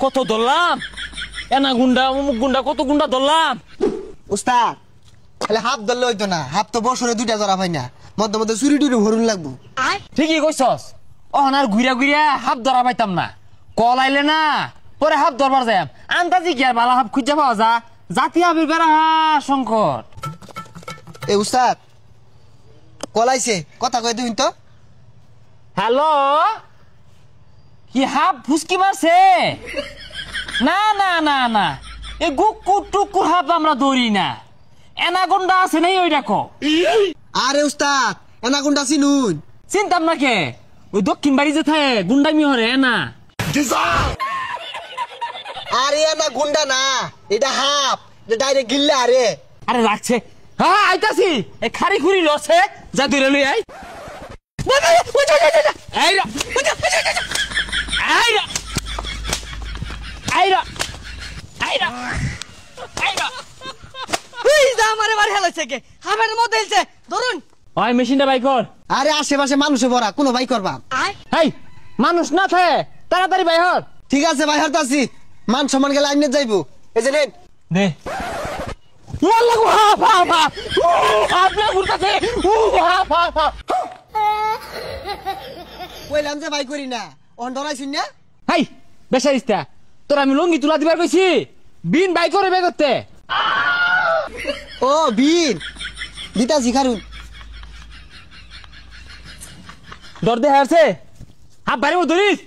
কত ধরলাম, এনা গুন্ডা অমুক গুন্ডা কত গুন্ডা ধরলাম। উস্তাদ খালি হাফ ধরলে হইতো না, হাফ তো বছরে 2টা ধরা পাই না, মধ্যে মধ্যে চুরি টুরি ভরুন লাগবো। ঠিকই কইছস, অহনার ঘুরিয়া ঘুরিয়া হাফ ধরা পাইতাম না, কল আইলে না পরে হাফ ধরবার যাই। আন্দাজি কি আর বালা হাফ খুঁজে পাওয়া যা, জাতি হাফের বেড়া সংকট। এ উস্তাদ কলাইছে, কথা কই দিন তো। হ্যালো, কি হাফ ফুসকি মারছে? না না না না, এ গুকুর টুকুর হাফ আমরা ধরি না, এনাগুন্ডা আছে নাই ওই দেখো। আরে উস্তাদ এনাগুন্ডা চিনুন? চিনতাম না কে, ওই দক্ষিণ বাড়ি যে থাকে গুন্ডামি হরে না। আরে এনা গুন্ডা না, এটা হাফ, এটা ডাইরেক্ট গিল্লা। আরে আরে লাগছে, হ্যাঁ আইতাছি, এই খারি খুরি লছে যা দূরে লই আই। আইরা আইরা আইরা আইরা আইরা, ওই যা আমারে বাড়ি হেলাইছে কে, হাফের মধ্যে হেলছে, ধরুন। ওই মেশিনটা বাই কর। আরে আশেপাশে মানুষে ভরা, কোনো ভাই করবা? হেই মানুষ না থাকে তাড়াতাড়ি বাই হর। ঠিক আছে ভাই হরতাছি, মান সম্মান গেলে আইনে যাইবো। এই যে নেন দে। ওয়াল্লাহ হাফ হাফ হাফ, হাফ না ঘুরতাছে, হাফ হাফ হাফ। কইলাম যে ভাই করি না, অন ডরাইছিস না? হাই বেশারিস্তা, তোর আমি লঙ্গি তুলা দিবার কইছি, বিন বাই করে বে করতে। ও বীর দিতা জিখারুন। ডর দে হারছে, হাফ বাইরে ধরিস।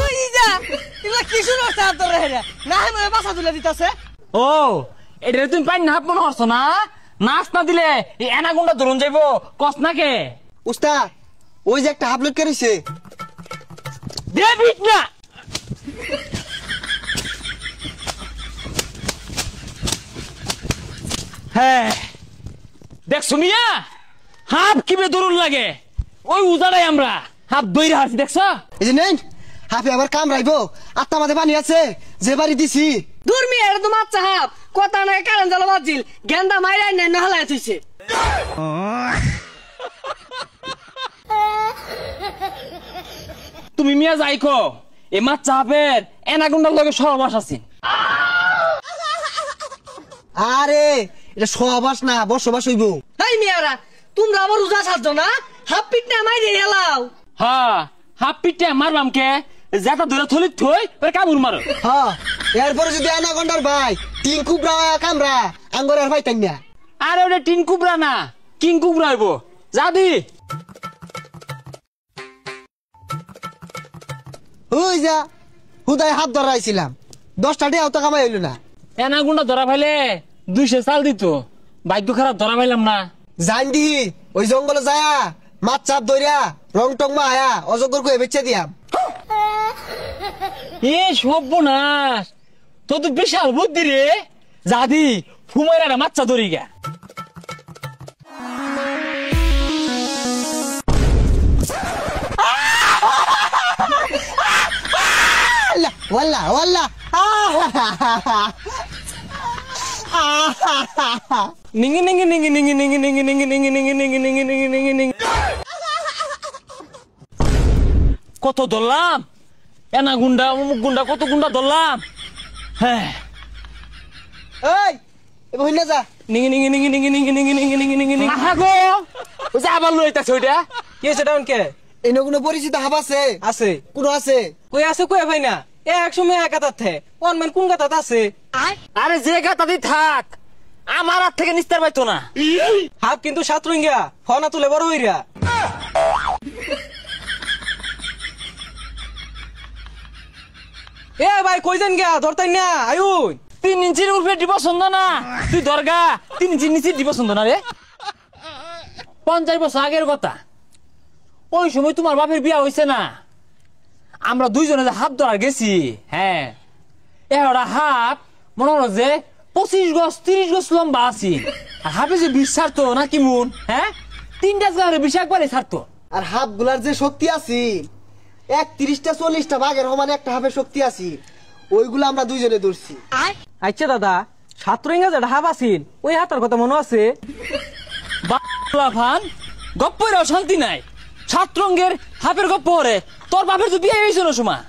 ওই যা, এগুলা কি শুরু হচ্ছে তোর হেরা? না হে মনে বাসা তুলে দিতাছে। ও এটা তুমি পাই না হাফ মনে হচ্ছ না, নাচ না দিলে এই এনাগুন্ডা ধরুন যাইব কস না কে। উস্তাদ ওই যে একটা হাফলট করেছে, দেবিট না। হ্যাঁ দেখছো মিয়া, হাফ কিবে দরুন লাগে, ওই উজাড়াই আমরা হাফ দইরে হাসি দেখছ। এই যে নেন হাফে আবার কামড়াইবো, আত্মা মাঝে পানি আছে যে বাড়ি দিছি। দূরমি এটা তো মাছ হাফ, কথা নাই কারণ জ্বালা বাজিল, গেন্দা মাইরাই নাই না হেলাই থইছে। তুমি মিয়া যাইকো, এ মাছ চাপের এনাগুন্ডার লগে সহবাস আছে। আরে এটা সহবাস না, বসবাস হইব। এই মিয়ারা তোমরা আবার উজা সাজছো না, হাফ পিট না মাইরে হেলাও। হ্যাঁ হাফ পিটে মারলাম কে, যেটা ধরে থলিত থই কামড় মারো। হ্যাঁ এরপরে যদি অ্যানাকন্ডার ভাই টিং কুবরা কামরা আঙ্গর আর ভাই তাই না। আরে ওটা টিন কুবরা না, কিং কুবরা হইব। যাবি ওই যা হুদায় হাত ধরাইছিলাম, 10টা টাকাও তো কামাই হইল না। এনাগুন্ডা ধরা পাইলে 200 চাল দিত, ভাগ্য খারাপ ধরা পাইলাম না। জান দি ওই জঙ্গলে যায়া মাছ চাপ ধরিয়া রং টং মা আয়া অজগর কয়ে বেচে দিয়াম। এ সর্বনাশ, তো তো বিশাল বুদ্ধি রে। যাদি ফুমাইরা মাচ্চা ধরি গা। ওয়াল্লা ওয়াল্লা নিঙ্গি নিঙ্গি নিঙ্গি নিঙ্গি নিঙ্গি নিঙ্গি নিঙ্গি নিঙ্গি নিঙ্গি নিঙ্গি নিঙ্গি নিঙ্গি নিঙ্গি নিঙ্গি। কত ধরলাম, এনা গুন্ডা অমুক গুন্ডা কত গুন্ডা ধরলাম। হ্যাঁ এই এবার হইনা যা। নিঙ্গি নিঙ্গি নিঙ্গি নিঙ্গি নিঙ্গি নিঙ্গি নিঙ্গি নিঙ্গি নিঙ্গি নিঙ্গি। আহা গো ওই যে আবার লইতাছে ওইটা কি হয়েছে ডাউন কে? এনে কোনো পরিচিত হাব আছে? আছে কোনো আছে? কই আছে কই ভাই না এক সময় এক গাতাত থে অনমান কোন গাতাত আছে? আরে যে গাতাতেই থাক, আমার হাত থেকে নিস্তার পাইতো না। হাফ কিন্তু সাতরঙ্গিয়া ফনা তুলে বড় হইরা। এ ভাই কই যান গিয়া ধরতাই না আয়ুন। 3 ইঞ্চির উপরে দিব পছন্দ না, তুই দরগা 3 ইঞ্চির নিচে দিব পছন্দ না রে। 50 বছর আগের কথা, ওই সময় তোমার বাপের বিয়া হইছে না, আমরা দুইজনে যে হাত ধরার গেছি। হ্যাঁ এরা হাত মনে হলো যে 25 গজ 30 গজ লম্বা আছি, আর হাফে যে বিষ ছাড়তো না কি মন। হ্যাঁ 3টা জায়গায় বিষ একবারে ছাড়তো। আর হাফ গুলার যে শক্তি আছে 31টা 40টা বাঘের সমান একটা হাফের শক্তি আছে, ওইগুলো আমরা দুইজনে ধরছি। আচ্ছা দাদা ছাত্র ইংরেজ একটা হাফ আছিল ওই হাতার কথা মনে আছে? ফান গপ্পেরও শান্তি নাই, ছাত্রঙ্গের হাফের গপ্প হরে তোর বাপের তো বিয়ে হয়েছিল সময়।